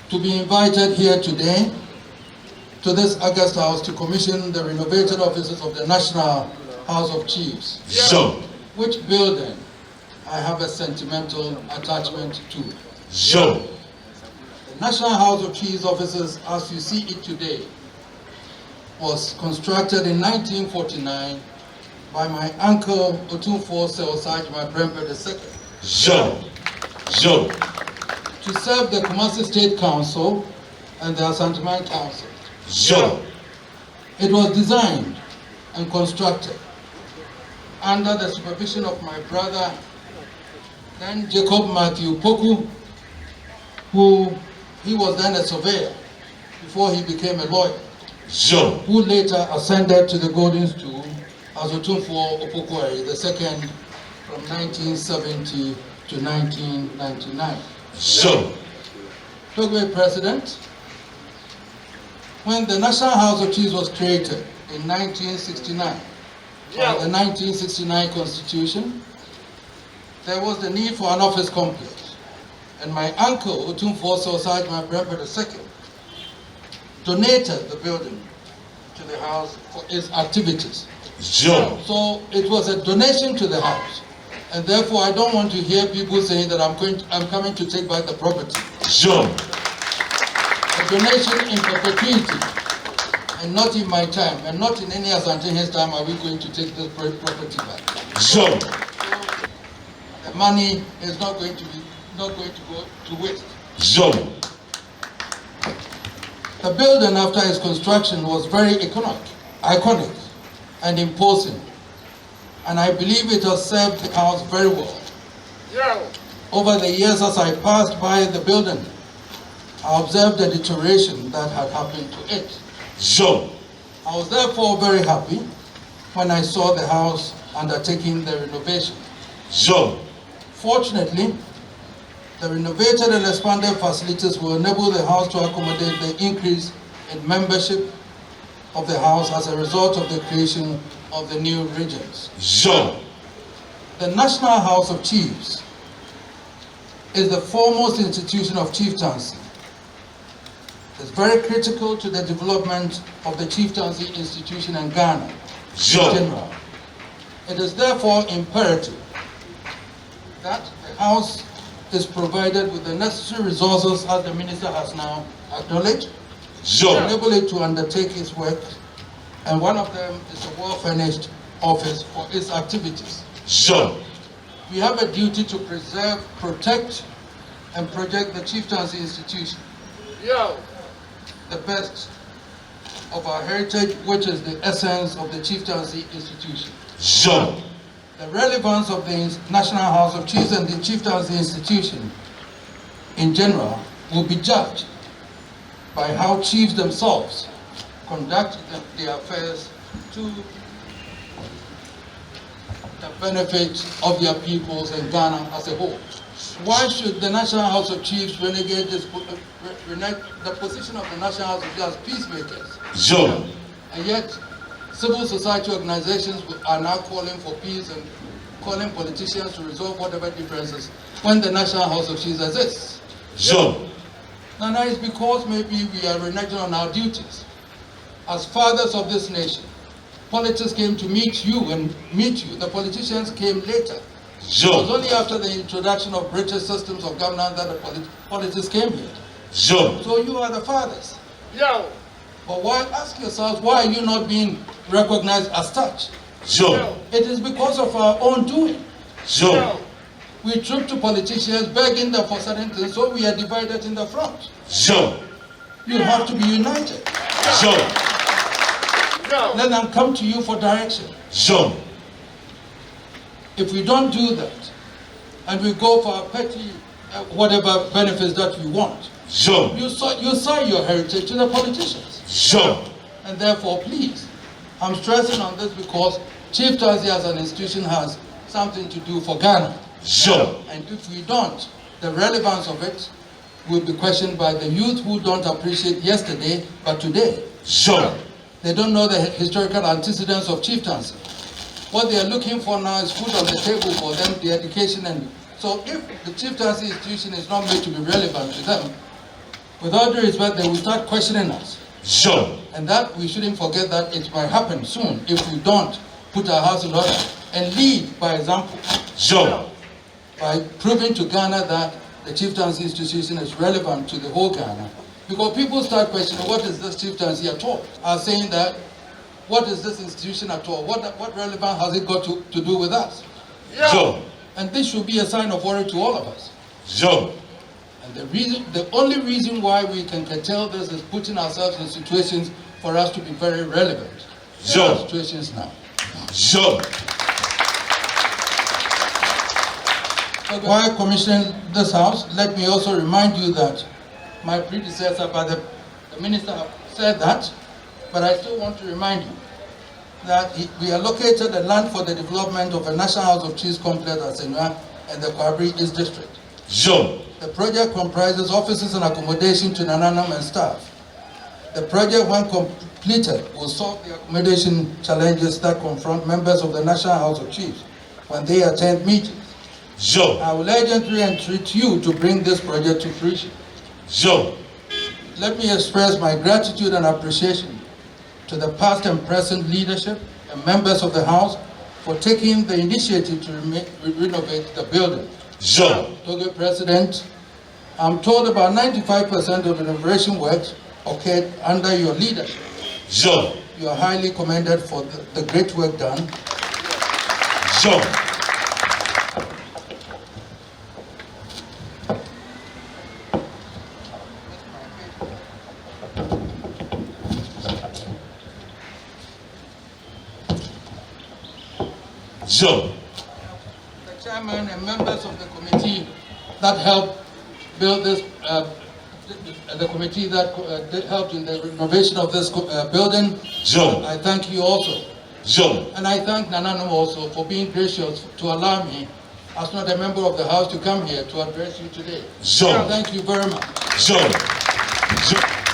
to be invited here today to this August House to commission the renovated offices of the National House of Chiefs. Sure. Which building I have a sentimental attachment to. Sure. The National House of Chiefs offices, as you see it today, was constructed in 1949 by my uncle Otumfuo Osei Tutu II. Sure. Sure. To serve the Kumasi State Council and the Asantehene Council. Sure. It was designed and constructed under the supervision of my brother, then Jacob Matthew Poku, who he was then a surveyor before he became a lawyer. Sure. Who later ascended to the golden stool as Otumfuo Osei II from 1970 to 1999. Sure. Togbe President, when the National House of Chiefs was created in 1969, by the 1969 Constitution, there was the need for an office complex. And my uncle, Otumfuo Osei II, donated the building to the house for its activities. Sure. So it was a donation to the house. And therefore, I don't want to hear people saying that I'm coming to take back the property. Sure. A donation in perpetuity, and not in my time, and not in any Asantehene's time are we going to take this property back. Sure. The money is not going to go to waste. Sure. The building after its construction was very iconic and imposing. And I believe it has served the house very well. Over the years as I passed by the building, I observed the deterioration that had happened to it. Sure. I was therefore very happy when I saw the house undertaking the renovation. Sure. Fortunately, the renovated and expanded facilities will enable the house to accommodate the increase in membership of the house as a result of the creation of the new regions. Sure. The National House of Chiefs is the foremost institution of chieftaincy. It's very critical to the development of the chieftaincy institution in Ghana Sure. in general. It is therefore imperative that the house is provided with the necessary resources, as the minister has now acknowledged, Sure. to enable it to undertake its work, and one of them is a well-furnished office for its activities. Sure. We have a duty to preserve, protect, and project the chieftaincy institution, the best of our heritage, which is the essence of the chieftaincy institution. Sure. The relevance of the National House of Chiefs and the chieftaincy institution in general will be judged by how chiefs themselves conduct their affairs to the benefit of their peoples and Ghana as a whole. Why should the National House of Chiefs renegade the position of the National House of Chiefs as peacemakers? Sure. And yet, civil society organizations are now calling for peace and calling politicians to resolve whatever differences when the National House of Chiefs exists. Sure. Now that is because maybe we are reneging on our duties. As fathers of this nation, politics came to meet you. The politicians came later. Sure. It was only after the introduction of British systems of governance that the politics came here. Sure. So you are the fathers. But why, ask yourselves, why are you not being recognized as such? Sure. It is because of our own doing. Sure. We troop to politicians begging them for certain things, so we are divided in the front. Sure. You have to be united. Sure. Let them come to you for direction. Sure. If we don't do that, and we go for our petty, whatever benefits that we want, Sure. you sell your heritage to the politicians. Sure. And therefore, please, I'm stressing on this because chieftaincy as an institution has something to do for Ghana. Sure. And if we don't, the relevance of it will be questioned by the youth who don't appreciate yesterday, but today. Sure. They don't know the historical antecedents of chieftaincy. What they are looking for now is food on the table for them, the education. And so if the chieftaincy institution is not made to be relevant to them, With all due respect, they will start questioning us. Joe. And that we shouldn't forget that it might happen soon if we don't put our house in order and lead by example. Joe. By proving to Ghana that the chieftaincy institution is relevant to the whole Ghana. Because people start questioning, what is this chieftaincy at all? Are saying that, what is this institution at all? What relevance has it got to do with us? Joe. And this should be a sign of worry to all of us. Joe. And the only reason why we can curtail this is putting ourselves in situations for us to be very relevant. Joe. Situations now. Joe. While commissioning this house, let me also remind you that my predecessor, by the minister, have said that, but I still want to remind you that we allocated the land for the development of a National House of Chiefs complex at Senua and the Kwabri East District. Joe. The project comprises offices and accommodation to Nananam and staff. The project, when completed, will solve the accommodation challenges that confront members of the National House of Chiefs when they attend meetings. Joe. I will urgently entreat you to bring this project to fruition. Joe. Let me express my gratitude and appreciation to the past and present leadership and members of the House for taking the initiative to renovate the building. Joe. Togo President, I'm told about 95% of the renovation works occurred under your leadership. Joe. You are highly commended for the great work done. Joe. Joe. The chairman and members of the committee that helped build this, the committee that helped in the renovation of this building. Joe. I thank you also. Joe. And I thank Nananum also for being gracious to allow me, as not a member of the House, to come here to address you today. Joe. Thank you very much. Joe. Joe.